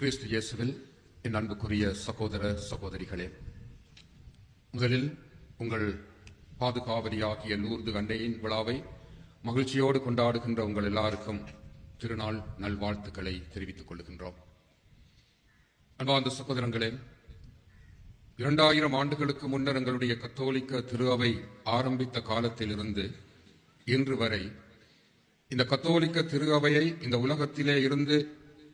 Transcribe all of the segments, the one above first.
கிறிஸ்து இயேசுவில் என் அன்புக்குரிய சகோதர சகோதரிகளே, முதலில் உங்கள் பாதுகாவலியாகிய லூர்து அன்னையின் விழாவை மகிழ்ச்சியோடு கொண்டாடுகின்ற உங்கள் எல்லாருக்கும் திருநாள் நல்வாழ்த்துக்களை தெரிவித்துக் கொள்கின்றோம். அன்பார்ந்த சகோதரங்களே, 2000 ஆண்டுகளுக்கு முன்னர் எங்களுடைய கத்தோலிக்க திரு அவை ஆரம்பித்த காலத்திலிருந்து இன்று வரை இந்த கத்தோலிக்க திரு அவையை இந்த உலகத்திலே இருந்து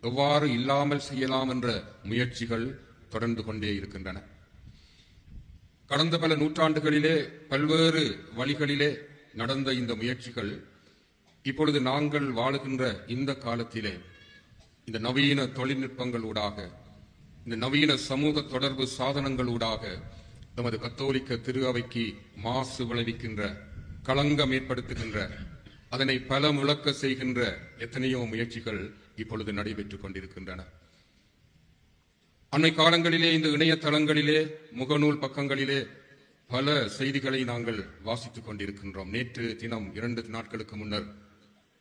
எவ்வாறு இல்லாமல் செய்யலாம் என்ற முயற்சிகள் தொடர்ந்து கொண்டே இருக்கின்றன. கடந்த பல நூற்றாண்டுகளிலே பல்வேறு வழிகளிலே நடந்த இந்த முயற்சிகள் இப்பொழுது நாங்கள் வாழுகின்ற இந்த காலத்திலே இந்த நவீன தொழில்நுட்பங்களூடாக, இந்த நவீன சமூக தொடர்பு சாதனங்களூடாக நமது கத்தோலிக்க திரு அவைக்கு மாசு விளைவிக்கின்ற, களங்கம் ஏற்படுத்துகின்ற, அதனை பல முழக்க செய்கின்ற எத்தனையோ முயற்சிகள் இப்பொழுது நடைபெற்றுக் கொண்டிருக்கின்றன. அன்னை காலங்களிலே இந்த இணையதளங்களிலே, முகநூல் பக்கங்களிலே பல செய்திகளை நாங்கள் வாசித்துக் கொண்டிருக்கின்றோம். நேற்று தினம் 2 நாட்களுக்கு முன்னர்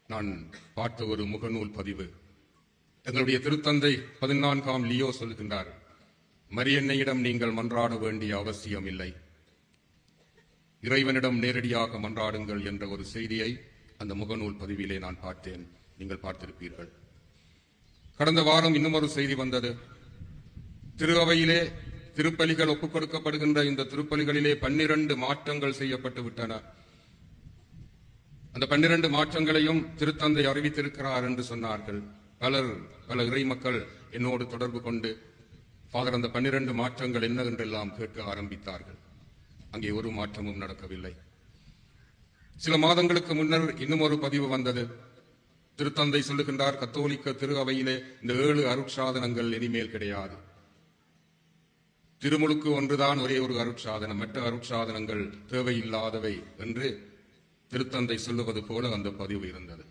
நான் பார்த்த ஒரு முகநூல் பதிவு, எங்களுடைய திருத்தந்தை 14ஆம் லியோ சொல்கின்றார், மரியன்னையிடம் நீங்கள் மன்றாட வேண்டிய அவசியம் இல்லை, இறைவனிடம் நேரடியாக மன்றாடுங்கள் என்ற ஒரு செய்தியை அந்த முகநூல் பதிவிலே நான் பார்த்தேன். நீங்கள் பார்த்திருப்பீர்கள். கடந்த வாரம் இன்னும் ஒரு செய்தி வந்தது. திரு அவையிலே திருப்பலிகள் ஒப்புக் கொடுக்கப்படுகின்ற இந்த திருப்பலிகளிலே 12 மாற்றங்கள் செய்யப்பட்டு விட்டன. அந்த 12 மாற்றங்களையும் திருத்தந்தை அறிவித்திருக்கிறார் என்று சொன்னார்கள். பல இறை மக்கள் என்னோடு தொடர்பு கொண்டு, ஃபாதர், அந்த 12 மாற்றங்கள் என்ன என்றெல்லாம் கேட்க ஆரம்பித்தார்கள். அங்கே ஒரு மாற்றமும் நடக்கவில்லை. சில மாதங்களுக்கு முன்னர் இன்னும் ஒரு பதிவு வந்தது. திருத்தந்தை சொல்லுகின்றார், கத்தோலிக்க திரு அவையிலே இந்த 7 அருட்சாதனங்கள் இனிமேல் கிடையாது. திருமுழுக்கு ஒன்றுதான் ஒரே ஒரு அருட்சாதனம், மற்ற அருட்சாதனங்கள் தேவையில்லாதவை என்று திருத்தந்தை சொல்லுவது போல அந்த பதிவு இருந்தது.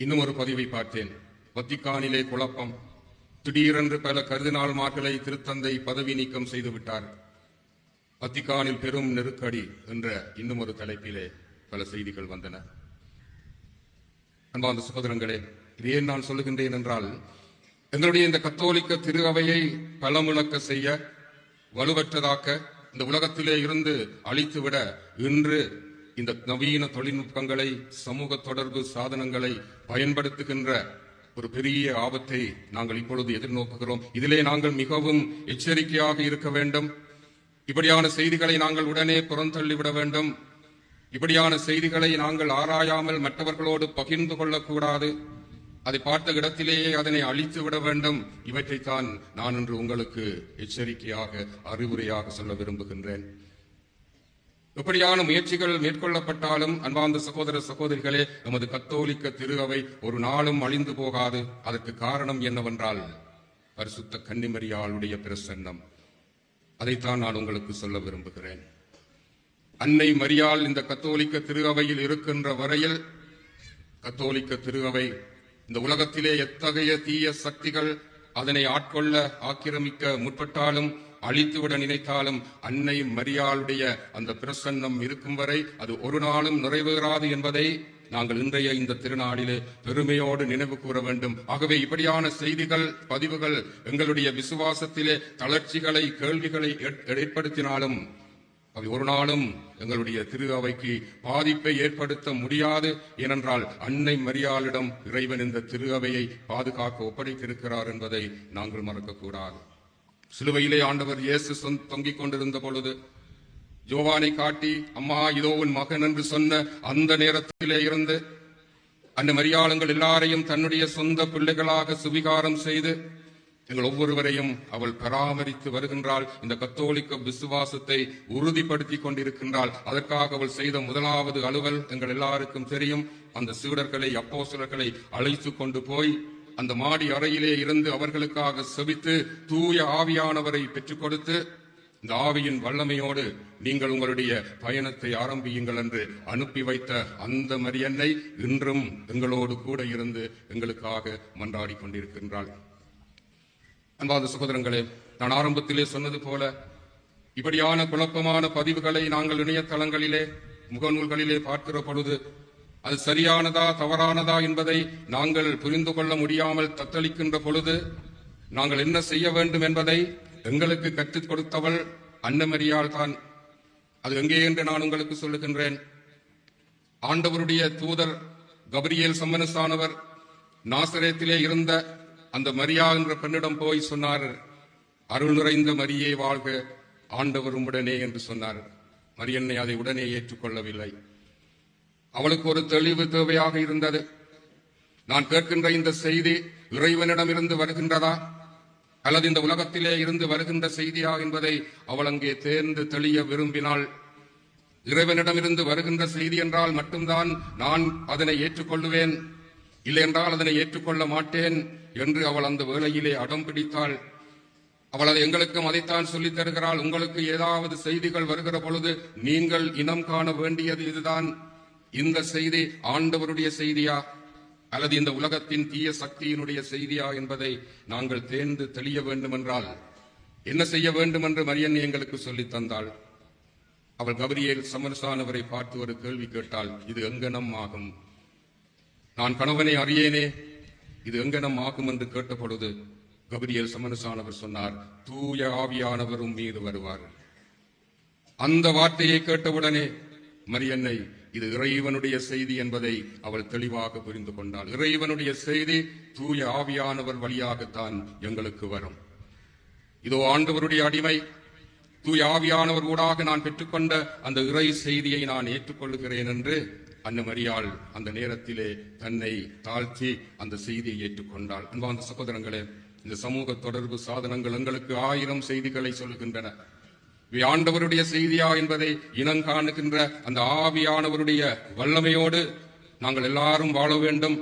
இன்னும் ஒரு பதிவை பார்த்தேன். வத்திக்கானிலே குழப்பம், திடீரென்று பல கர்தினால்மார்களை திருத்தந்தை பதவி நீக்கம் செய்து விட்டார். வத்திக்கானில் பெரும் நெருக்கடி என்ற இன்னும் ஒரு தலைப்பிலே பல செய்திகள் வந்தன. அன்பார்ந்த சகோதரங்களே, இது ஏன் நான் சொல்லுகின்றேன் என்றால், எங்களுடைய இந்த கத்தோலிக்க திரு அவையை பலமுழக்க செய்ய, வலுவற்றதாக்க, இந்த உலகத்திலே இருந்து அழித்துவிட இன்று இந்த நவீன தொழில்நுட்பங்களை, சமூக தொடர்பு சாதனங்களை பயன்படுத்துகின்ற ஒரு பெரிய ஆபத்தை நாங்கள் இப்பொழுது எதிர்நோக்குகிறோம். இதிலே நாங்கள் மிகவும் எச்சரிக்கையாக இருக்க வேண்டும். இப்படியான செய்திகளை நாங்கள் உடனே புறந்தள்ளிவிட வேண்டும். இப்படியான செய்திகளை நாங்கள் ஆராயாமல் மற்றவர்களோடு பகிர்ந்து கொள்ளக்கூடாது. அதை பார்த்த இடத்திலேயே அதனை அழித்து விட வேண்டும். இவற்றைத்தான் நான் இன்று உங்களுக்கு எச்சரிக்கையாக, அறிவுரையாக சொல்ல விரும்புகின்றேன். இப்படியான முயற்சிகள் மேற்கொள்ளப்பட்டாலும் அன்பார்ந்த சகோதர சகோதரிகளே, நமது கத்தோலிக்க திரு அவை ஒரு நாளும் அழிந்து போகாது. அதற்கு காரணம் என்னவென்றால், பரிசுத்த கன்னிமரியாளுடைய பிரசன்னம். அதைத்தான் நான் உங்களுக்கு சொல்ல விரும்புகிறேன். அன்னை மரியாள் இந்த கத்தோலிக்க திரு அவையில் இருக்கின்ற வரையில், கத்தோலிக்க திரு அவை இந்த உலகத்திலே எத்தகைய தீய சக்திகள் அதனை ஆட்கொள்ள, ஆக்கிரமிக்க முற்பட்டாலும், அழித்துவிட நினைத்தாலும், அன்னை மரியாளுடைய அந்த பிரசன்னம் இருக்கும் வரை அது ஒரு நாளும் நிறைவேறாது என்பதை நாங்கள் இன்றைய இந்த திருநாளிலே பெருமையோடு நினைவு கூற வேண்டும். ஆகவே இப்படியான செய்திகள், பதிவுகள் எங்களுடைய விசுவாசத்திலே தளர்ச்சிகளை, கேள்விகளை ஏற்படுத்தினாலும் அவை ஒரு நாளும் எங்களுடைய திரு அவைக்கு பாதிப்பை ஏற்படுத்த முடியாது. ஏனென்றால் அன்னை மரியாளிடம் இறைவன் இந்த திரு அவையை பாதுகாக்க ஒப்படைத்திருக்கிறார் என்பதை நாங்கள் மறக்கக்கூடாது. சிலுவையிலே ஆண்டவர் இயேசு தொங்கிக் கொண்டிருந்த பொழுது யோவானை காட்டி, அம்மா இதோ உன் மகன் என்று சொன்ன அந்த நேரத்திலே இருந்து அன்னை மரியாளுங்கள் எல்லாரையும் தன்னுடைய சொந்த பிள்ளைகளாக சுவிகாரம் செய்து எங்கள் ஒவ்வொருவரையும் அவள் பராமரித்து வருகின்றாள். இந்த கத்தோலிக்க விசுவாசத்தை உறுதிப்படுத்தி கொண்டிருக்கின்றாள். அதற்காக அவள் செய்த முதலாவது அலுவல் எங்கள் எல்லாருக்கும் தெரியும். அந்த சீடர்களை, அப்போஸ்தலர்களை அழைத்து கொண்டு போய் அந்த மாடி அறையிலே இருந்து அவர்களுக்காக செபித்து தூய ஆவியானவரை பெற்றுக் கொடுத்து, இந்த ஆவியின் வல்லமையோடு நீங்கள் உங்களுடைய பயணத்தை ஆரம்பியுங்கள் என்று அனுப்பி வைத்த அந்த மரியன்னை இன்றும் எங்களோடு கூட இருந்து எங்களுக்காக மன்றாடி கொண்டிருக்கின்றாள். அன்பார்ந்த சகோதரங்களே, நான் ஆரம்பத்திலே சொன்னது போல இப்படியான குழப்பமான பதிவுகளை நாங்கள் இணையதளங்களிலே, முகநூல்களிலே பார்க்கிற பொழுது அது சரியானதா தவறானதா என்பதை நாங்கள் புரிந்து கொள்ள முடியாமல் தத்தளிக்கின்ற பொழுது நாங்கள் என்ன செய்ய வேண்டும் என்பதை எங்களுக்கு கற்றுக் கொடுத்தவள் அன்னமரியாள் தான். அது எங்கே என்று நான் உங்களுக்கு சொல்லுகின்றேன். ஆண்டவருடைய தூதர் கபிரியேல் சம்மனசானவர் நாசரேத்திலே இருந்த அந்த மரியா என்ற பெண்ணிடம் போய் சொன்னார், அருள் நிறைந்த மரியே வாழ்க, ஆண்டவர் உடனே என்று சொன்னார். மரியன்னை அதை உடனே ஏற்றுக்கொள்ளவில்லை. அவளுக்கு ஒரு தெளிவு தேவையாக இருந்தது. நான் கேட்கின்ற இந்த செய்தி இறைவனிடமிருந்து வருகின்றதா அல்லது இந்த உலகத்திலே இருந்து வருகின்ற செய்தியா என்பதை அவள் அங்கே தேர்ந்து தெளிய விரும்பினாள். இறைவனிடமிருந்து வருகின்ற செய்தி என்றால் மட்டும்தான் நான் அதனை ஏற்றுக்கொள்ளுவேன், இல்லை என்றால் அதனை ஏற்றுக்கொள்ள மாட்டேன் என்று அவள் அந்த வேளையிலே அடம் பிடித்தாள். அவள் அதை எங்களுக்கும் அதைத்தான் சொல்லித் தருகிறாள். உங்களுக்கு ஏதாவது செய்திகள் வருகிற பொழுது நீங்கள் இனம் காண வேண்டியது இதுதான். இந்த செய்தி ஆண்டவருடைய செய்தியா அல்லது இந்த உலகத்தின் தீய சக்தியினுடைய செய்தியா என்பதை நாங்கள் தேர்ந்து தெளிய வேண்டும் என்றால் என்ன செய்ய வேண்டும் என்று மரியன்னை எங்களுக்கு சொல்லித் தந்தாள். அவள் கபிரியேல் சம்மனசானவரை பார்த்து ஒரு கேள்வி கேட்டாள், இது எங்கனம் ஆகும்? நான் கணவனை அறியேனே, இது எங்கனம் ஆகும் என்று கேட்ட பொழுது கபிரியேல் சம்மனசானவர் சொன்னார், தூய ஆவியானவரும் மீது வருவார். அந்த வார்த்தையை கேட்டவுடனே மரியன்னை இது இறைவனுடைய செய்தி என்பதை அவள் தெளிவாக புரிந்து கொண்டாள். இறைவனுடைய செய்தி தூய ஆவியானவர் வழியாகத்தான் எங்களுக்கு வரும். இதோ ஆண்டவருடைய அடிமை, தூய ஆவியானவர் ஊடாக நான் பெற்றுக்கொண்ட அந்த இறை செய்தியை நான் ஏற்றுக்கொள்கிறேன் என்று அன்னமரியாள் அந்த நேரத்திலே தன்னை தாழ்த்தி அந்த செய்தியை ஏற்றுக்கொண்டாள். அன்பார்ந்த சகோதரங்களே, இந்த சமூக தொடர்பு சாதனங்கள் எங்களுக்கு 1000 செய்திகளை சொல்லுகின்றன. ஆண்டவருடைய செய்தியா என்பதை இனங்காணுகின்ற அந்த ஆவியானவருடைய வல்லமையோடு நாங்கள் எல்லாரும் வாழ வேண்டும்.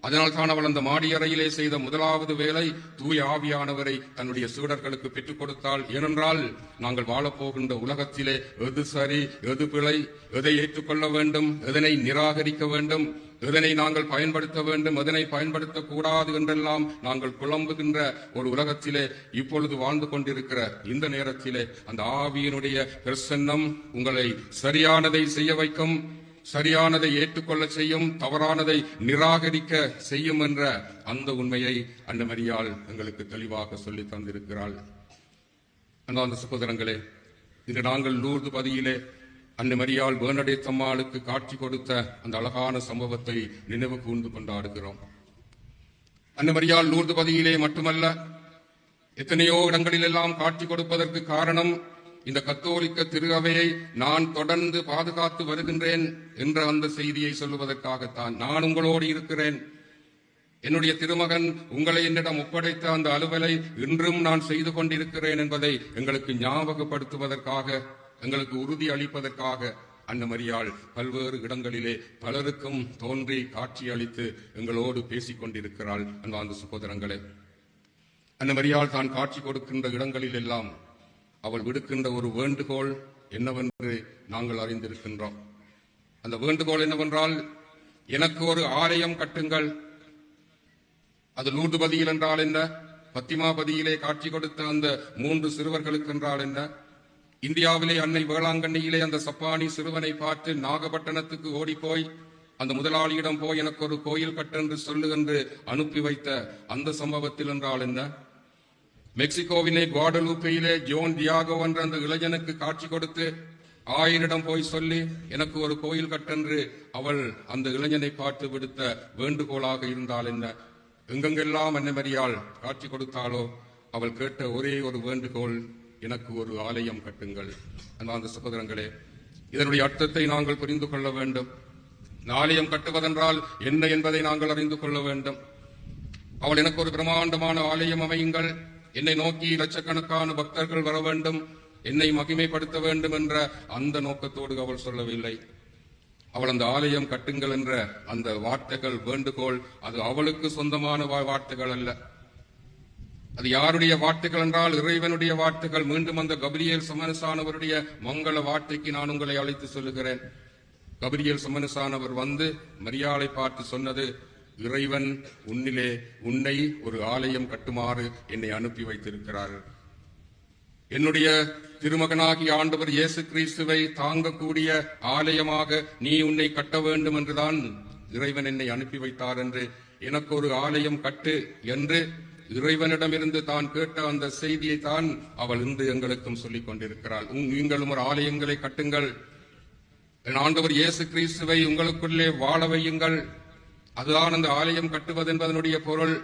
அதனால் தான் அவள் அந்த மாடியறையிலே செய்த முதலாவது வேலை தூய ஆவியானவரை தன்னுடைய சீடர்களுக்கு பெற்றுக் கொடுத்தாள். ஏனென்றால் நாங்கள் வாழப்போகின்ற உலகத்திலே எது சரி எது பிழை, எதை ஏற்றுக்கொள்ள வேண்டும், எதனை நிராகரிக்க வேண்டும், எதனை நாங்கள் பயன்படுத்த வேண்டும், எதனை பயன்படுத்தக்கூடாது என்றெல்லாம் நாங்கள் குழம்புகின்ற ஒரு உலகத்திலே இப்பொழுது வாழ்ந்து கொண்டிருக்கிற இந்த நேரத்திலே அந்த ஆவியினுடைய பிரசன்னம் உங்களை சரியானதை செய்ய வைக்கும், சரியானதை ஏற்றுக்கொள்ள செய்யும், தவறானதை நிராகரிக்க செய்யும் என்ற அந்த உண்மையை அன்னமரியாள் எங்களுக்கு தெளிவாக சொல்லி தந்திருக்கிறாள். அன்பார்ந்த சகோதரங்களே, இன்று நாங்கள் லூர்து பதியிலே அன்னமரியாள் வேர்னடேத்தம்மாளுக்கு காட்சி கொடுத்த அந்த அழகான சம்பவத்தை நினைவு கூர்ந்து கொண்டாடுகிறோம். அன்னமரியாள் லூர்து பதியிலே மட்டுமல்ல, எத்தனையோ இடங்களில் எல்லாம் காட்சி கொடுப்பதற்கு காரணம் இந்த கத்தோலிக்க திருஅவையை நான் தொடர்ந்து பாதுகாத்து வருகின்றேன் என்ற அந்த செய்தியை சொல்லுவதற்காகத்தான். நான் உங்களோடு இருக்கிறேன், என்னுடைய திருமகன் உங்களை என்னிடம் ஒப்படைத்த அந்த அலுவலை இன்றும் நான் செய்து கொண்டிருக்கிறேன் என்பதை எங்களுக்கு ஞாபகப்படுத்துவதற்காக, எங்களுக்கு உறுதி அளிப்பதற்காக அன்னமரியாள் பல்வேறு இடங்களிலே பலருக்கும் தோன்றி காட்சி அளித்து எங்களோடு பேசிக் கொண்டிருக்கிறாள். அன்பார்ந்த சகோதரங்களே, அன்னமரியாள் தான் காட்சி கொடுக்கின்ற இடங்களில் எல்லாம் அவள் விடுக்கின்ற ஒரு வேண்டுகோள் என்னவென்று நாங்கள் அறிந்திருக்கின்றோம். அந்த வேண்டுகோள் என்னவென்றால், எனக்கு ஒரு ஆலயம் கட்டுங்கள். அது லூர்து பதியில் என்றால் என்ன, பத்திமா பதியிலே காட்சி கொடுத்த அந்த 3 சிறுவர்களுக்கு என்றால் என்ன, இந்தியாவிலே அன்னை வேளாங்கண்ணியிலே அந்த சப்பானி சிறுவனை பார்த்து நாகப்பட்டினத்துக்கு ஓடிப்போய் அந்த முதலாளியிடம் போய் எனக்கு ஒரு கோயில் கட்டென்று சொல்லு என்று அனுப்பி வைத்த அந்த சம்பவத்தில் என்றால் என்ன, மெக்சிகோவிலே குவாடலூப்பையிலே ஜோன் டியாகோ என்ற அந்த இளைஞனுக்கு காட்சி கொடுத்து 1000 போய் சொல்லி எனக்கு ஒரு கோயில் கட்டென்று அவள் அந்த இளைஞனை பார்த்து விடுத்த வேண்டுகோளாக இருந்தால் என்ன, எங்கெங்கெல்லாம் அன்னமரியாள் காட்சி கொடுத்தாலோ அவள் கேட்ட ஒரே ஒரு வேண்டுகோள், எனக்கு ஒரு ஆலயம் கட்டுங்கள். அந்த சகோதரங்களே, இதனுடைய அர்த்தத்தை நாங்கள் புரிந்து கொள்ள வேண்டும். ஆலயம் கட்டுவதென்றால் என்ன என்பதை நாங்கள் அறிந்து கொள்ள வேண்டும். அவள் எனக்கு ஒரு பிரம்மாண்டமான ஆலயம் அமையுங்கள், என்னை நோக்கி லட்சக்கணக்கான பக்தர்கள் வர வேண்டும், என்னை மகிமைப்படுத்த வேண்டும் என்ற அந்த நோக்கத்தோடு அவள் சொல்லவில்லை. அவள் அந்த ஆலயம் கட்டுங்கள் என்ற அந்த வார்த்தைகள், வேண்டுகோள், அது அவளுக்கு சொந்தமான வார்த்தைகள் அல்ல. அது யாருடைய வார்த்தைகள் என்றால் இறைவனுடைய வார்த்தைகள். மீண்டும் அந்த கபிரியேல் சம்மனசானவருடைய மங்கள வார்த்தைக்கு நான் உங்களை அழைத்து சொல்லுகிறேன். கபிரியேல் சம்மனசானவர் வந்து மரியாளை பார்த்து சொன்னது, இறைவன் உன்னை ஒரு ஆலயம் கட்டுமாறு என்னை அனுப்பி வைத்திருக்கிறார். என்னுடைய திருமகனாகிய ஆண்டவர் இயேசு கிறிஸ்துவை தாங்கக்கூடிய ஆலயமாக நீ உன்னை கட்ட வேண்டும் என்றுதான் இறைவன் என்னை அனுப்பி வைத்தார் என்று, எனக்கு ஒரு ஆலயம் கட்டு என்று இறைவனிடமிருந்து தான் கேட்ட அந்த செய்தியை தான் அவள் இன்று எங்களுக்கும் சொல்லிக் கொண்டிருக்கிறாள். நீங்களும் ஒரு ஆலயங்களை கட்டுங்கள், என் ஆண்டவர் இயேசு கிறிஸ்துவை உங்களுக்குள்ளே வாழ வையுங்கள். அதுதான் அந்த ஆலயம் கட்டுவது என்பதனுடைய பொருள்.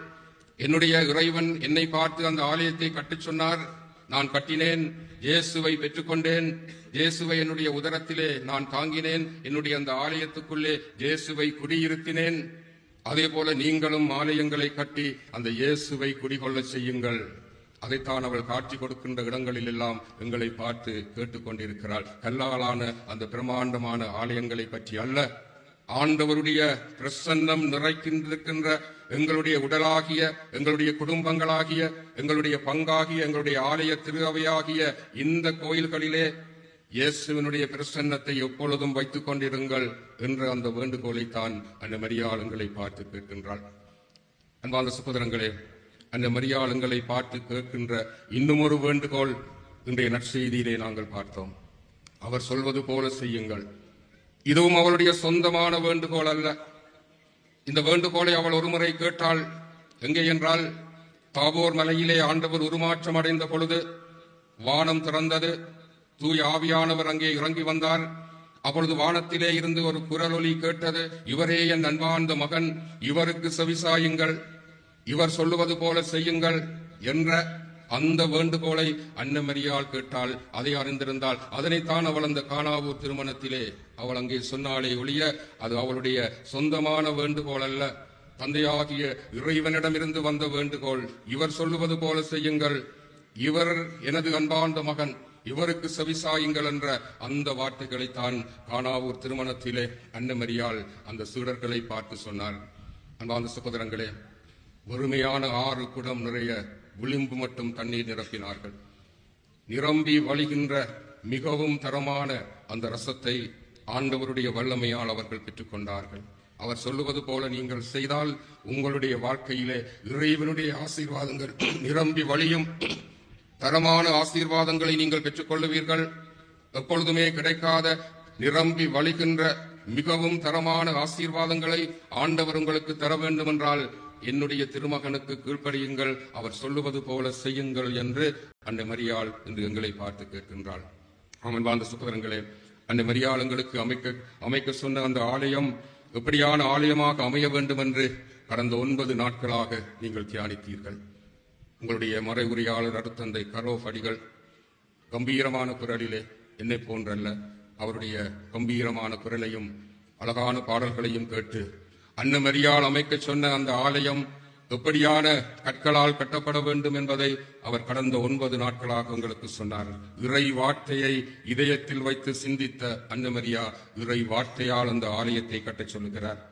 என்னுடைய இறைவன் என்னை பார்த்து அந்த ஆலயத்தை கட்டச் சொன்னார். நான் கட்டினேன், இயேசுவை பெற்றுக்கொண்டேன், இயேசுவை என்னுடைய உதரத்திலே நான் தாங்கினேன், என்னுடைய அந்த ஆலயத்துக்குள்ளே இயேசுவை குடியிருத்தினேன். அதே போல நீங்களும் ஆலயங்களை கட்டி அந்த இயேசுவை குடிகொள்ள செய்யுங்கள். அதைத்தான் அவள் காட்சி கொடுக்கின்ற இடங்களில் எல்லாம் எங்களை பார்த்து கேட்டுக்கொண்டிருக்கிறாள். கல்லாலான அந்த பிரம்மாண்டமான ஆலயங்களை பற்றி அல்ல, ஆண்டவருடைய பிரசன்னம் நிறைக்கின்ற எங்களுடைய உடலாகிய, எங்களுடைய குடும்பங்களாகிய, எங்களுடைய பங்காகிய, எங்களுடைய ஆலய திரு அவையாகிய இந்த கோயில்களிலே இயேசுவினுடைய பிரசன்னத்தை எப்பொழுதும் வைத்துக் கொண்டிருங்கள் என்ற அந்த வேண்டுகோளைத்தான் அந்த மரியாள் எங்களை பார்த்து கேட்கின்றாள். அன்பார்ந்த சகோதரங்களே, அந்த மரியாள் எங்களை பார்த்து கேட்கின்ற இன்னும் ஒரு வேண்டுகோள் இன்றைய நற்செய்தியிலே நாங்கள் பார்த்தோம். அவர் சொல்வது போல செய்யுங்கள். இதுவும் அவளுடைய சொந்தமான வேண்டுகோள் அல்ல. இந்த வேண்டுகோளை அவள் ஒருமுறை கேட்டாள். எங்கே என்றால், தாபோர் மலையிலே ஆண்டவர் உருமாற்றம் அடைந்த பொழுது வானம் திறந்தது, தூய ஆவியானவர் அங்கே இறங்கி வந்தார். அப்பொழுது வானத்திலே இருந்து ஒரு குரலொலி கேட்டது, இவரே என் அன்பார்ந்த மகன், இவருக்கு செவிசாயுங்கள், இவர் சொல்லுவது போல செய்யுங்கள் என்ற அந்த வேண்டுகோளை அன்னை மரியாள் கேட்டாள். அதை அறிந்திருந்தாள். அதனைத்தான் அவள் அந்த கானாவூர் திருமணத்திலே அவள் அங்கே சொன்னாலே ஒழிய அது அவளுடைய சொந்தமான வேண்டுகோள் அல்ல, தந்தையாகிய இறைவனிடமிருந்து வந்த வேண்டுகோள். இவர் சொல்லுவது போல செய்யுங்கள், இவர் எனது அன்பார்ந்த மகன், இவருக்கு செவிசாயுங்கள் என்ற அந்த வார்த்தைகளைத்தான் கானாவூர் திருமணத்திலே அன்னை மரியாள் அந்த சீடர்களை பார்த்து சொன்னார். அன்பார்ந்த சகோதரங்களே, வறுமையான 6 குடம் நிறைய விளிம்பு மட்டும் தண்ணீர் நிரப்பினார்கள். நிரம்பி வழிகின்ற மிகவும் தரமான அந்த ரசத்தை ஆண்டவருடைய வல்லமையால் அவர்கள் பெற்றுக்கொண்டார்கள். அவர் சொல்லுவது போல நீங்கள் செய்தால் உங்களுடைய வாழ்க்கையிலே இறைவனுடைய ஆசீர்வாதங்கள் நிரம்பி வழியும் தரமான ஆசீர்வாதங்களை நீங்கள் பெற்றுக்கொள்ளுவீர்கள். எப்பொழுதுமே கிடைக்காத நிரம்பி வழிகின்ற மிகவும் தரமான ஆசீர்வாதங்களை ஆண்டவர் உங்களுக்கு தர வேண்டும் என்றால் என்னுடைய திருமகனுக்கு கீழ்ப்படியுங்கள், அவர் சொல்லுவது போல செய்யுங்கள் என்று அன்னை மரியாள் இன்று எங்களை பார்த்து கேட்கின்றாள். அன்பார்ந்த சகோதரங்களே, அன்னை மரியாள் எங்களுக்கு அமைக்க சொன்ன அந்த ஆலயம் எப்படியான ஆலயமாக அமைய வேண்டும் என்று கடந்த 9 நாட்களாக நீங்கள் தியானித்தீர்கள். உங்களுடைய மறை உரையாளர் அருத்தந்தை கரோஃப் அடிகள் கம்பீரமான குரலிலே, என்னை போன்றல்ல, அவருடைய கம்பீரமான குரலையும் அழகான பாடல்களையும் கேட்டு அன்னை மரியாள் அமைக்க சொன்ன அந்த ஆலயம் எப்படியான கற்களால் கட்டப்பட வேண்டும் என்பதை அவர் கடந்த 9 நாட்களாக உங்களுக்கு சொன்னார். இறை வார்த்தையை இதயத்தில் வைத்து சிந்தித்த அன்னை மரியா இறை வார்த்தையால் அந்த ஆலயத்தை கட்டச் சொல்லுகிறார்.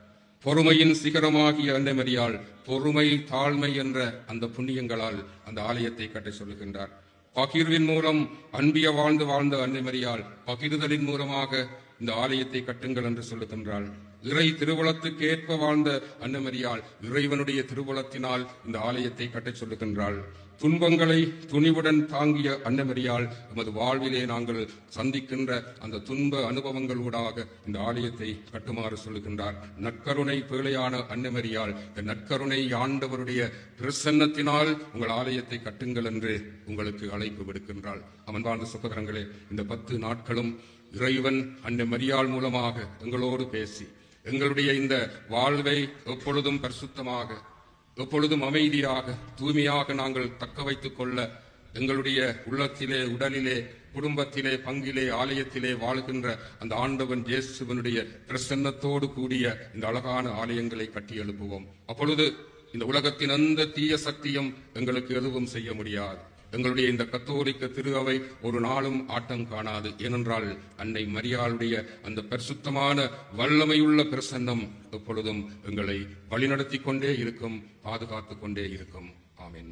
பொறுமையின் சிகரமாகிய அன்னை மரியாள் பொறுமை, தாழ்மை என்ற அந்த புண்ணியங்களால் அந்த ஆலயத்தை கட்டச் சொல்லுகின்றார். பகிர்வின் மூலம் அன்பிய வாழ்ந்த அன்னை மரியாள் பகிர்தலின் மூலமாக இந்த ஆலயத்தை கட்டுங்கள் என்று சொல்லுகின்றாள். இறை திருவுளத்துக்கு ஏற்ப வாழ்ந்த அன்னை மரியாள் இறைவனுடைய திருவுளத்தினால் இந்த ஆலயத்தை கட்டச் சொல்லுகின்றாள். துன்பங்களை துணிவுடன் தாங்கிய அன்னை மரியாள் எமது வாழ்விலே நாங்கள் சந்திக்கின்ற அந்த துன்ப அனுபவங்கள் ஊடாக இந்த ஆலயத்தை கட்டுமாறு சொல்லுகின்றார். நற்கருணை பேழையான அன்னை மரியாள் இந்த நற்கருணை ஆண்டவருடைய பிரசன்னத்தினால் உங்கள் ஆலயத்தை கட்டுங்கள் என்று உங்களுக்கு அழைப்பு விடுக்கின்றாள். அன்பார்ந்த சகோதரங்களே, இந்த 10 நாட்களும் இறைவன் அன்னை மரியாள் மூலமாக எங்களோடு பேசி எங்களுடைய இந்த வாழ்வை எப்பொழுதும் பரிசுத்தமாக, எப்பொழுதும் அமைதியாக, தூய்மையாக நாங்கள் தக்க வைத்துக் கொள்ள எங்களுடைய உள்ளத்திலே, உடலிலே, குடும்பத்திலே, பங்கிலே, ஆலயத்திலே வாழ்கின்ற அந்த ஆண்டவன் இயேசுவனுடைய பிரசன்னத்தோடு கூடிய இந்த அழகான ஆலயங்களை கட்டி எழுப்புவோம். அப்பொழுது இந்த உலகத்தின் எந்த தீய சக்தியும் எங்களுக்கு எதுவும் செய்ய முடியாது. எங்களுடைய இந்த கத்தோலிக்க திரு அவை ஒரு நாளும் ஆட்டம் காணாது. ஏனென்றால் அன்னை மரியாளுடைய அந்த பரிசுத்தமான வல்லமையுள்ள பிரசன்னம் எப்பொழுதும் எங்களை வழிநடத்தி கொண்டே இருக்கும், பாதுகாத்துக் கொண்டே இருக்கும். ஆமென்.